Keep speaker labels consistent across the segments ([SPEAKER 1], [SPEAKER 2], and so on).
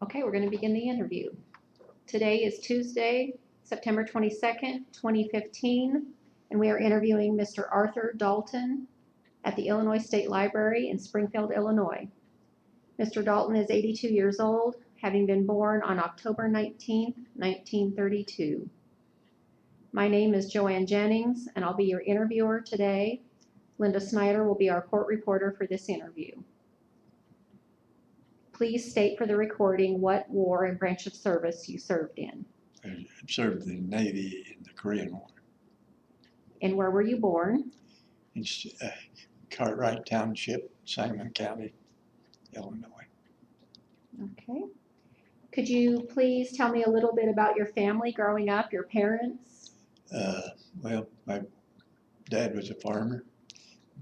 [SPEAKER 1] Okay, we're going to begin the interview. Today is Tuesday, September 22nd, 2015, and we are interviewing Mr. Arthur Dalton at the Illinois State Library in Springfield, Illinois. Mr. Dalton is 82 years old, having been born on October 19th, 1932. My name is Joanne Jennings, and I'll be your interviewer today. Linda Snyder will be our court reporter for this interview. Please state for the recording what war and branch of service you served in.
[SPEAKER 2] I served in the Navy in the Korean War.
[SPEAKER 1] And where were you born?
[SPEAKER 2] In Cartwright Township, Simon County, Illinois.
[SPEAKER 1] Okay. Could you please tell me a little bit about your family growing up, your parents?
[SPEAKER 2] Well, my dad was a farmer.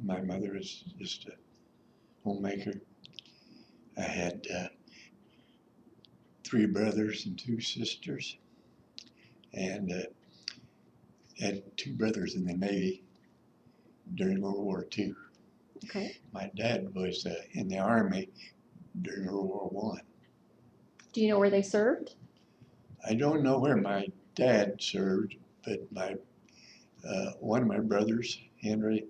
[SPEAKER 2] My mother was just a homemaker. I had 3 brothers and 2 sisters, and had 2 brothers in the Navy during World War II.
[SPEAKER 1] Okay.
[SPEAKER 2] My dad was in the Army during World War I.
[SPEAKER 1] Do you know where they served?
[SPEAKER 2] I don't know where my dad served, but my one of my brothers, Henry,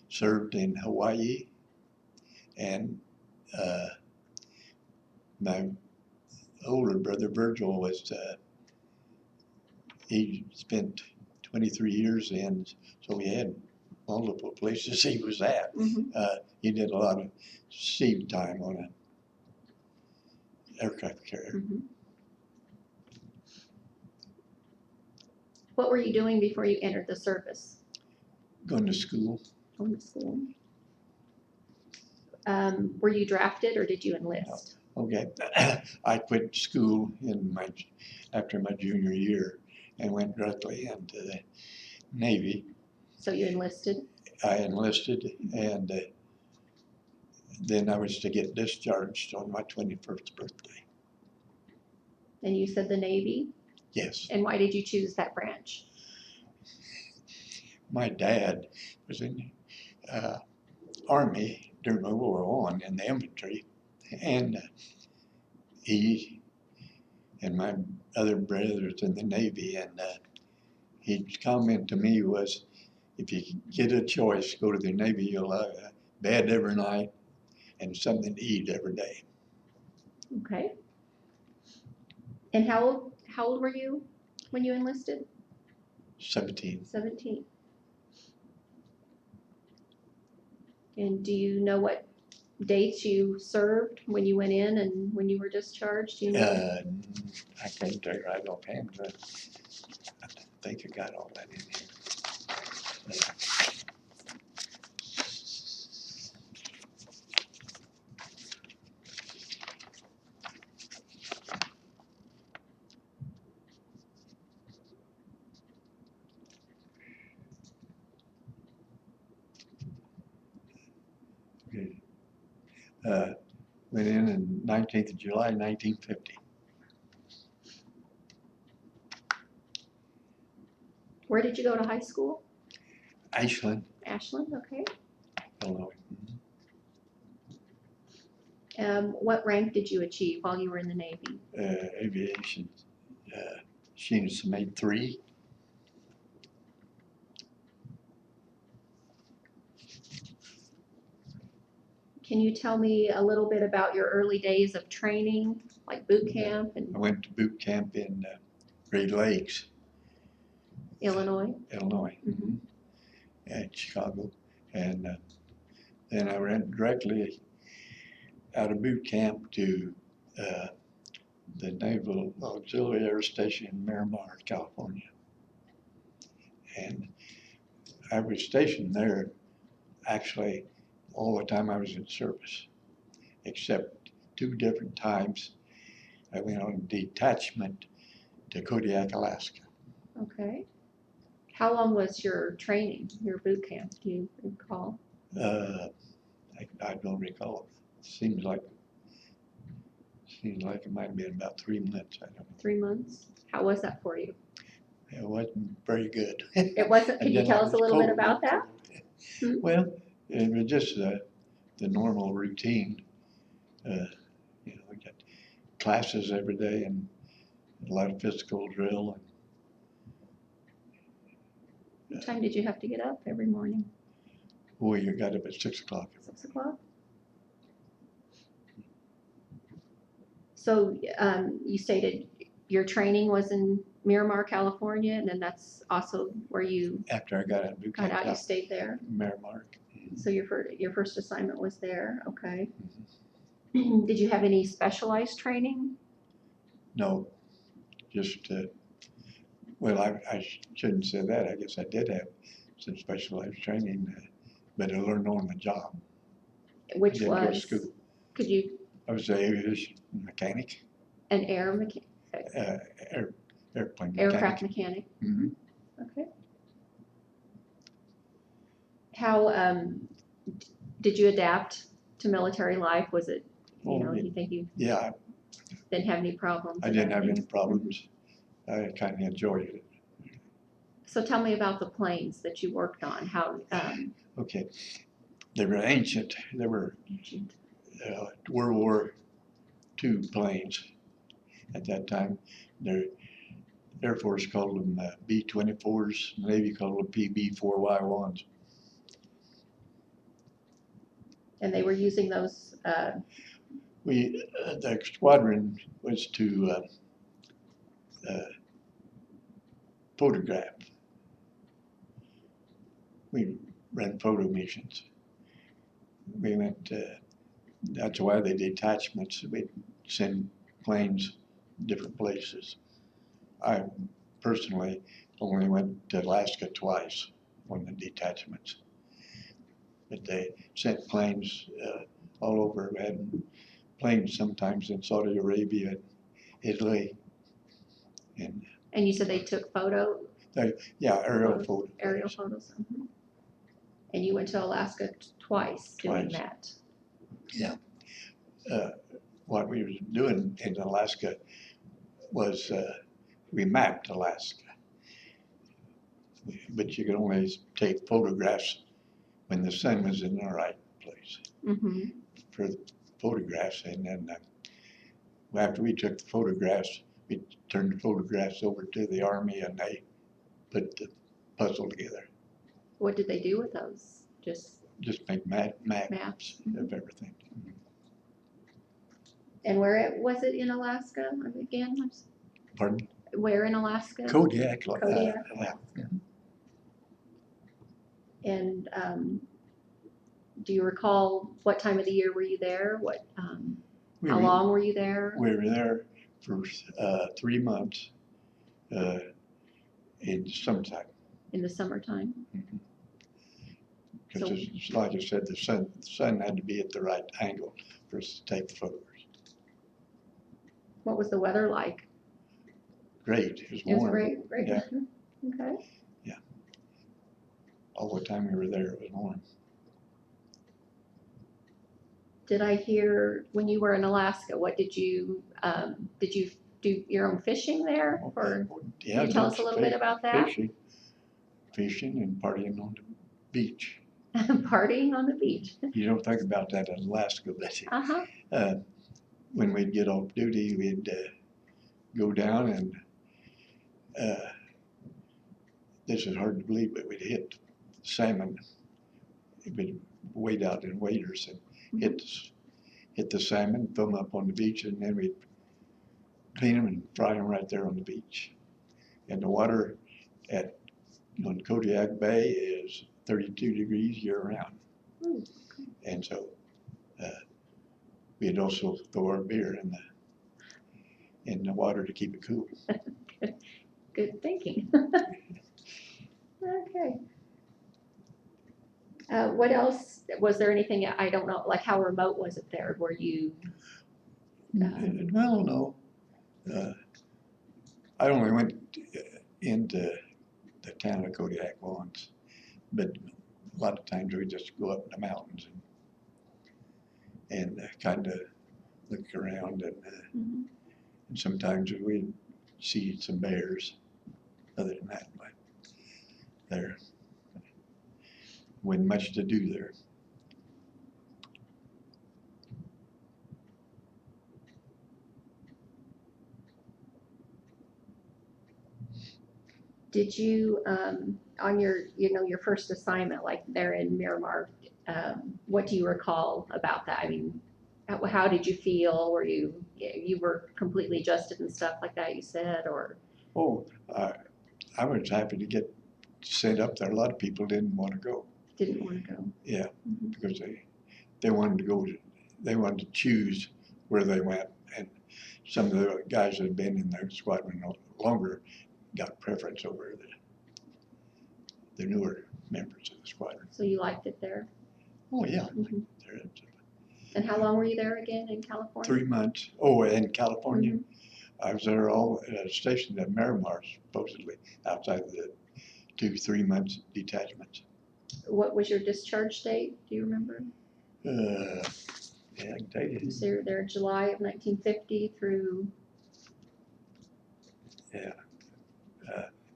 [SPEAKER 2] served in Hawaii, and my older brother Virgil was he spent 23 years in, so he had multiple places he was at. He did a lot of sea time on an aircraft carrier.
[SPEAKER 1] What were you doing before you entered the service?
[SPEAKER 2] Going to school.
[SPEAKER 1] Going to school. Were you drafted or did you enlist?
[SPEAKER 2] Okay, I quit school after my junior year and went directly into the Navy.
[SPEAKER 1] So you enlisted?
[SPEAKER 2] I enlisted, and then I was to get discharged on my 21st birthday.
[SPEAKER 1] And you said the Navy?
[SPEAKER 2] Yes.
[SPEAKER 1] And why did you choose that branch?
[SPEAKER 2] My dad was in Army during World War I in the infantry, and he and my other brothers in the Navy, and his comment to me was, if you get a choice, go to the Navy, you'll have a bed every night and something to eat every day.
[SPEAKER 1] Okay. And how old were you when you enlisted?
[SPEAKER 2] 17.
[SPEAKER 1] 17. And do you know what dates you served when you went in and when you were discharged? Do you know?
[SPEAKER 2] I can't tell you right offhand, but I think I got all that in here. Went in 19th of July, 1950.
[SPEAKER 1] Where did you go to high school?
[SPEAKER 2] Ashland,
[SPEAKER 1] Ashland, okay.
[SPEAKER 2] Illinois.
[SPEAKER 1] What rank did you achieve while you were in the Navy?
[SPEAKER 2] Aviation. She made 3.
[SPEAKER 1] Can you tell me a little bit about your early days of training, like boot camp and
[SPEAKER 2] I went to boot camp in Great Lakes,
[SPEAKER 1] Illinois?
[SPEAKER 2] Illinois, at Chicago, and then I went directly out of boot camp to the Naval Auxiliary Air Station in Miramar, California, and I was stationed there actually all the time I was in service, except 2 different times I went on detachment to Kodiak, Alaska.
[SPEAKER 1] Okay. How long was your training, your boot camp? Do you recall?
[SPEAKER 2] I don't recall. Seems like it might have been about 3 months. I don't know.
[SPEAKER 1] 3 months? How was that for you?
[SPEAKER 2] It wasn't very good.
[SPEAKER 1] It wasn't. Can you tell us a little bit about that?
[SPEAKER 2] Well, it was just the normal routine. We got classes every day and a lot of physical drill.
[SPEAKER 1] What time did you have to get up every morning?
[SPEAKER 2] We got up at 6 o'clock.
[SPEAKER 1] 6 o'clock? So you stated your training was in Miramar, California, and then that's also where you
[SPEAKER 2] After I got out of boot
[SPEAKER 1] got
[SPEAKER 2] camp,
[SPEAKER 1] out, you stayed there?
[SPEAKER 2] Miramar.
[SPEAKER 1] So your first assignment was there, okay. Did you have any specialized training?
[SPEAKER 2] No, just, well, I shouldn't say that. I guess I did have some specialized training, but I learned on the job.
[SPEAKER 1] Which
[SPEAKER 2] didn't go to
[SPEAKER 1] was,
[SPEAKER 2] school.
[SPEAKER 1] could you,
[SPEAKER 2] I was an aviation mechanic,
[SPEAKER 1] an air mechanic,
[SPEAKER 2] airplane
[SPEAKER 1] aircraft
[SPEAKER 2] mechanic.
[SPEAKER 1] mechanic?
[SPEAKER 2] Mhm.
[SPEAKER 1] Okay. How did you adapt to military life? Was it, you know, do you think you
[SPEAKER 2] Yeah,
[SPEAKER 1] didn't have any problems?
[SPEAKER 2] I didn't have any
[SPEAKER 1] adapting?
[SPEAKER 2] problems. I kind of enjoyed it.
[SPEAKER 1] So tell me about the planes that you worked on. How
[SPEAKER 2] Okay, they were ancient. They were World War II planes at that time. Their Air Force called them B-24s. Navy called them PB-4Y1s.
[SPEAKER 1] and they were using those.
[SPEAKER 2] The squadron was to photograph. We ran photo missions. We went. That's why they detachments. We'd send planes different places. I personally only went to Alaska twice on the detachments, but they sent planes all over. We had planes sometimes in Saudi Arabia, Italy, and
[SPEAKER 1] And you said they took
[SPEAKER 2] yeah, aerial photos.
[SPEAKER 1] aerial photos. And you went to Alaska twice doing
[SPEAKER 2] Twice.
[SPEAKER 1] that.
[SPEAKER 2] Yeah. What we were doing in Alaska was we mapped Alaska, but you could only take photographs when the sun was in the right place
[SPEAKER 1] Mm-hmm.
[SPEAKER 2] for the photographs. And then after we took the photographs, we turned the photographs over to the Army and they put the puzzle together.
[SPEAKER 1] What did they do with those?
[SPEAKER 2] Just make maps
[SPEAKER 1] Maps.
[SPEAKER 2] of everything.
[SPEAKER 1] And where was it in Alaska again?
[SPEAKER 2] Pardon?
[SPEAKER 1] Where in Alaska?
[SPEAKER 2] Kodiak.
[SPEAKER 1] Kodiak,
[SPEAKER 2] Yeah.
[SPEAKER 1] And do you recall what time of the year were you there? How long were you there?
[SPEAKER 2] We were there for 3 months in summertime.
[SPEAKER 1] In the summertime?
[SPEAKER 2] Because
[SPEAKER 1] So-
[SPEAKER 2] like I said, the sun had to be at the right angle for us to take the photos.
[SPEAKER 1] What was the weather like?
[SPEAKER 2] Great, it was
[SPEAKER 1] It was
[SPEAKER 2] warm.
[SPEAKER 1] great.
[SPEAKER 2] Yeah.
[SPEAKER 1] Okay.
[SPEAKER 2] All the time we were there, it was warm.
[SPEAKER 1] Did I hear when you were in Alaska, what did you do your own fishing there? Or
[SPEAKER 2] Yeah,
[SPEAKER 1] can you tell us a little bit about that?
[SPEAKER 2] Fishing and partying on the beach.
[SPEAKER 1] Partying on the beach.
[SPEAKER 2] You don't think about that in Alaska, but
[SPEAKER 1] Uh-huh.
[SPEAKER 2] When we'd get off duty, we'd go down and this is hard to believe, but we'd hit salmon. We'd wade out in waders and hit the salmon, throw them up on the beach, and then we'd clean them and fry them right there on the beach. And the water on Kodiak Bay is 32 degrees year-round. And so we'd also throw our beer in the water to keep it cool.
[SPEAKER 1] Good thinking. Okay. What else? Was there anything, I don't know, like how remote was it there? Were you?
[SPEAKER 2] Well, no. I only went into the town of Kodiak once, but a lot of times we just go up in the mountains and kind of look around, and sometimes we see some bears. Other than that, but there wasn't much to do there.
[SPEAKER 1] Did you, on your, your first assignment, like there in Miramar, what do you recall about that? I mean, how did you feel? Were you were completely adjusted and stuff like that, you said, or?
[SPEAKER 2] Oh, I was happy to get sent up there. A lot of people didn't want to go.
[SPEAKER 1] Didn't want to go.
[SPEAKER 2] Yeah,
[SPEAKER 1] Mhm.
[SPEAKER 2] because they wanted to go they wanted to choose where they went, and some of the guys that had been in their squadron longer got preference over the newer members of the squadron.
[SPEAKER 1] So you liked it there?
[SPEAKER 2] Oh yeah,
[SPEAKER 1] Mhm.
[SPEAKER 2] there,
[SPEAKER 1] And how long were you there again in California?
[SPEAKER 2] 3 months. Oh, in California,
[SPEAKER 1] Mhm.
[SPEAKER 2] I was there all stationed at Miramar, supposedly outside the 2-3 months detachments.
[SPEAKER 1] What was your discharge date? Do you remember?
[SPEAKER 2] Yeah, I can tell you.
[SPEAKER 1] So you're there July of 1950 through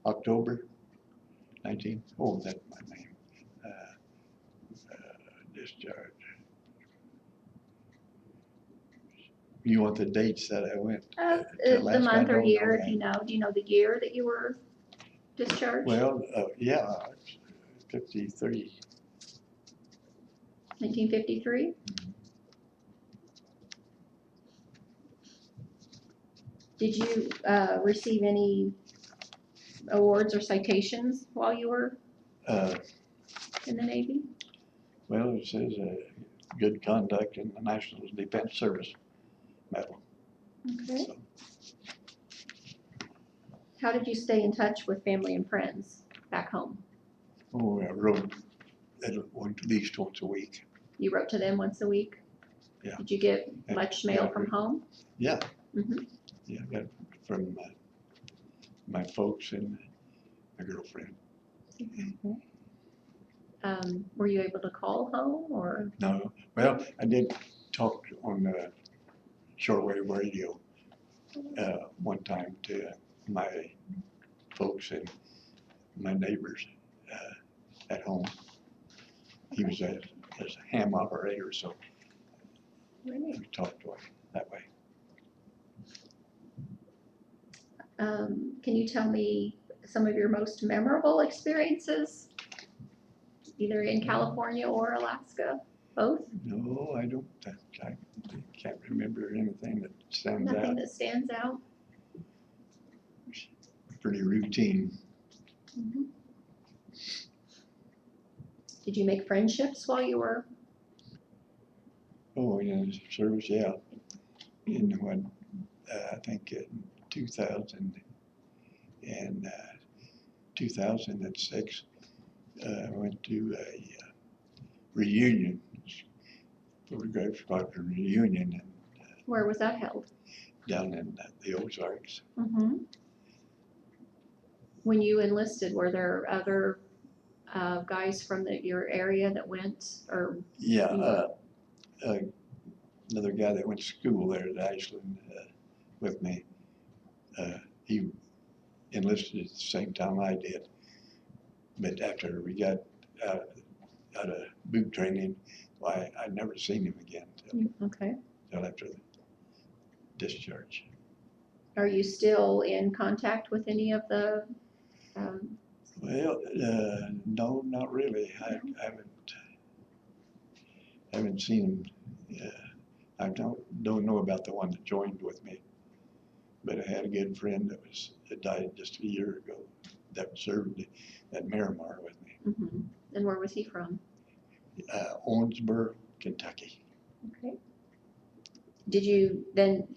[SPEAKER 2] October 19. Oh, that's my name. Discharge. You want the dates that I went?
[SPEAKER 1] the
[SPEAKER 2] last I
[SPEAKER 1] month or
[SPEAKER 2] don't know
[SPEAKER 1] year, if
[SPEAKER 2] that.
[SPEAKER 1] you know. Do you know the year that you were discharged?
[SPEAKER 2] Well, yeah, 53.
[SPEAKER 1] 1953? Did you receive any awards or citations while you were in the Navy?
[SPEAKER 2] Well, it says good conduct in the National Defense Service Medal.
[SPEAKER 1] Okay.
[SPEAKER 2] So,
[SPEAKER 1] How did you stay in touch with family and friends back home?
[SPEAKER 2] oh, I wrote at least once a week.
[SPEAKER 1] You wrote to them once a week?
[SPEAKER 2] Yeah.
[SPEAKER 1] Did you get much mail
[SPEAKER 2] Yeah,
[SPEAKER 1] from home?
[SPEAKER 2] Yeah.
[SPEAKER 1] Mm-hmm.
[SPEAKER 2] Yeah, I got it from my folks and my girlfriend.
[SPEAKER 1] Were you able to call home or?
[SPEAKER 2] No, well, I did talk on the shortwave radio one time to my folks and my neighbors at home. He was a ham operator, so
[SPEAKER 1] Really?
[SPEAKER 2] we talked to him that way.
[SPEAKER 1] Can you tell me some of your most memorable experiences, either in California or Alaska, both?
[SPEAKER 2] No, I don't. I can't remember anything that stands
[SPEAKER 1] Nothing
[SPEAKER 2] out.
[SPEAKER 1] that stands out?
[SPEAKER 2] Pretty routine.
[SPEAKER 1] Mhm. Did you make friendships while you were?
[SPEAKER 2] Oh, yeah, service, yeah. In what, I think in 2006, I went to a reunion, photograph squadron reunion
[SPEAKER 1] Where was that held?
[SPEAKER 2] down in the Ozarks.
[SPEAKER 1] Mm-hmm. When you enlisted, were there other guys from your area that went, or?
[SPEAKER 2] Yeah, another guy that went to school there at Ashland with me, he enlisted at the same time I did. But after we got out of boot training, well, I'd never seen him again
[SPEAKER 1] Okay.
[SPEAKER 2] till after the discharge.
[SPEAKER 1] Are you still in contact with any of the?
[SPEAKER 2] Well, no, not really. I haven't seen him. I don't know about the one that joined with me, but I had a good friend that died just a year ago that served at Miramar with me.
[SPEAKER 1] Mm-hmm. And where was he from?
[SPEAKER 2] Owensboro, Kentucky.
[SPEAKER 1] Okay. Did you then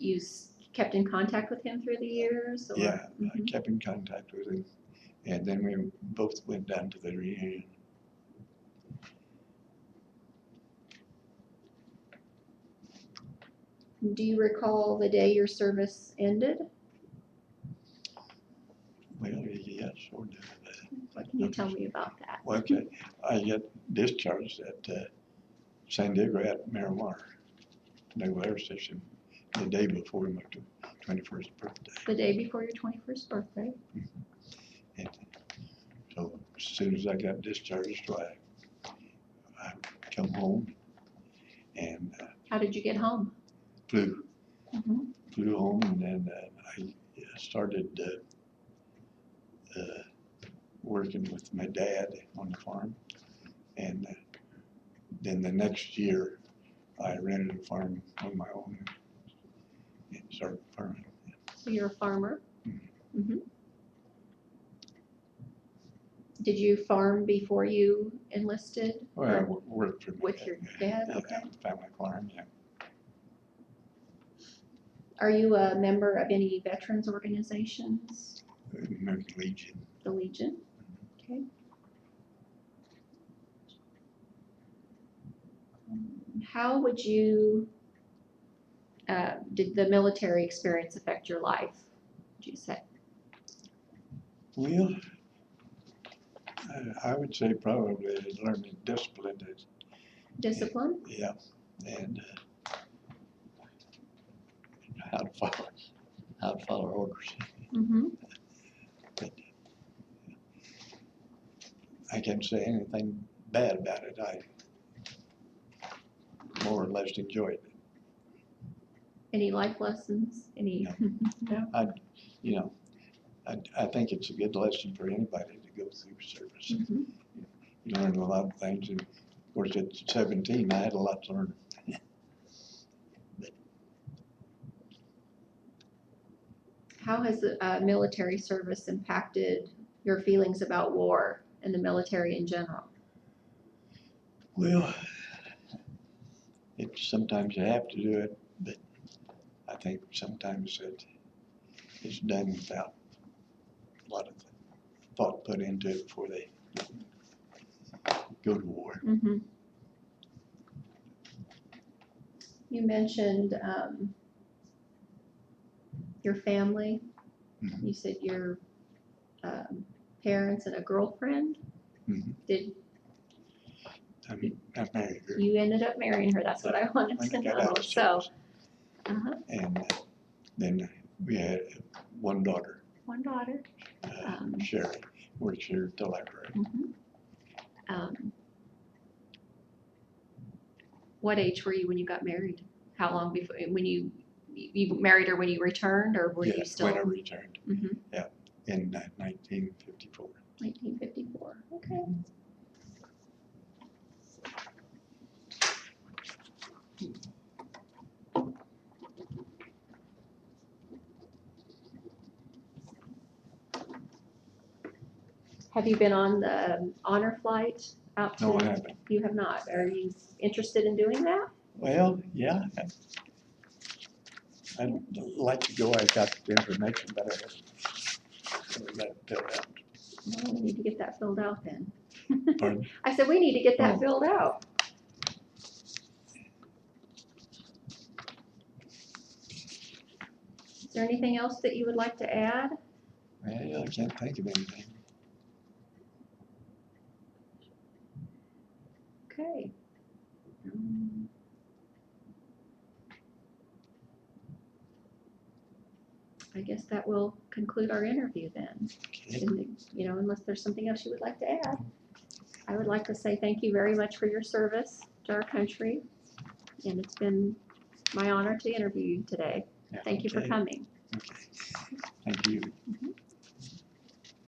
[SPEAKER 1] kept in contact with him through the years? Or?
[SPEAKER 2] Yeah,
[SPEAKER 1] Mm-hmm.
[SPEAKER 2] I kept in contact with him, and then we both went down to the reunion.
[SPEAKER 1] Do you recall the day your service ended?
[SPEAKER 2] Well, yeah, sort of.
[SPEAKER 1] What can you tell me about that?
[SPEAKER 2] Well, okay, I got discharged at San Diego at Miramar Naval Air Station the day before my 21st birthday.
[SPEAKER 1] The day before your 21st birthday?
[SPEAKER 2] And so as soon as I got discharged, I come home and
[SPEAKER 1] How did you get home?
[SPEAKER 2] flew
[SPEAKER 1] Mm-hmm.
[SPEAKER 2] home, and then I started working with my dad on the farm. And then the next year, I rented a farm on my own and started farming.
[SPEAKER 1] So you're a farmer?
[SPEAKER 2] Mhm.
[SPEAKER 1] Mhm. Did you farm before you enlisted?
[SPEAKER 2] Well, I
[SPEAKER 1] or
[SPEAKER 2] worked for my
[SPEAKER 1] with your dad?
[SPEAKER 2] yeah,
[SPEAKER 1] Okay.
[SPEAKER 2] family farm, yeah.
[SPEAKER 1] Are you a member of any veterans organizations?
[SPEAKER 2] American Legion.
[SPEAKER 1] The Legion? Okay. How would you, did the military experience affect your life, would you say?
[SPEAKER 2] Well, I would say probably learning discipline is,
[SPEAKER 1] Discipline?
[SPEAKER 2] yeah, and how to follow orders.
[SPEAKER 1] Mm-hmm.
[SPEAKER 2] But I can't say anything bad about it. I more or less enjoyed it.
[SPEAKER 1] Any life lessons? Any? No.
[SPEAKER 2] You know, I think it's a good lesson for anybody to go through service.
[SPEAKER 1] Mm-hmm.
[SPEAKER 2] You learn a lot of things, and of course at 17 I had a lot to learn.
[SPEAKER 1] How has the military service impacted your feelings about war and the military in general?
[SPEAKER 2] Well, sometimes you have to do it, but I think sometimes it's done without a lot of thought put into it before they go to war.
[SPEAKER 1] Mm-hmm. You mentioned your family.
[SPEAKER 2] Mhm.
[SPEAKER 1] You said your parents and a girlfriend.
[SPEAKER 2] Mhm.
[SPEAKER 1] Did
[SPEAKER 2] I married her.
[SPEAKER 1] you ended up marrying her? That's what I wanted
[SPEAKER 2] When
[SPEAKER 1] to
[SPEAKER 2] I got
[SPEAKER 1] know.
[SPEAKER 2] out of
[SPEAKER 1] So,
[SPEAKER 2] service.
[SPEAKER 1] uh-huh.
[SPEAKER 2] And then we had one daughter,
[SPEAKER 1] One daughter.
[SPEAKER 2] Sherry, works here at the library.
[SPEAKER 1] What age were you when you got married? How long before when you married her when you returned, or were you
[SPEAKER 2] Yes,
[SPEAKER 1] still?
[SPEAKER 2] when I returned.
[SPEAKER 1] Mhm.
[SPEAKER 2] Yeah, in 1954.
[SPEAKER 1] 1954. Okay. Have you been on the honor flight out to?
[SPEAKER 2] No, I haven't.
[SPEAKER 1] You have not. Are you interested in doing that?
[SPEAKER 2] Well, yeah. I'd like to go. I got the information, but I haven't got it filled out.
[SPEAKER 1] Well, we need to get that filled out then.
[SPEAKER 2] Pardon?
[SPEAKER 1] I said we need to get that
[SPEAKER 2] Oh.
[SPEAKER 1] filled out. Is there anything else that you would like to add?
[SPEAKER 2] Well, I can't think of anything.
[SPEAKER 1] Okay. I guess that will conclude our interview then.
[SPEAKER 2] Okay.
[SPEAKER 1] And, you know, unless there's something else you would like to add. I would like to say thank you very much for your service to our country. And it's been my honor to interview you today.
[SPEAKER 2] Yeah,
[SPEAKER 1] Thank you for
[SPEAKER 2] okay.
[SPEAKER 1] coming.
[SPEAKER 2] Okay. Thank you.
[SPEAKER 1] Mhm.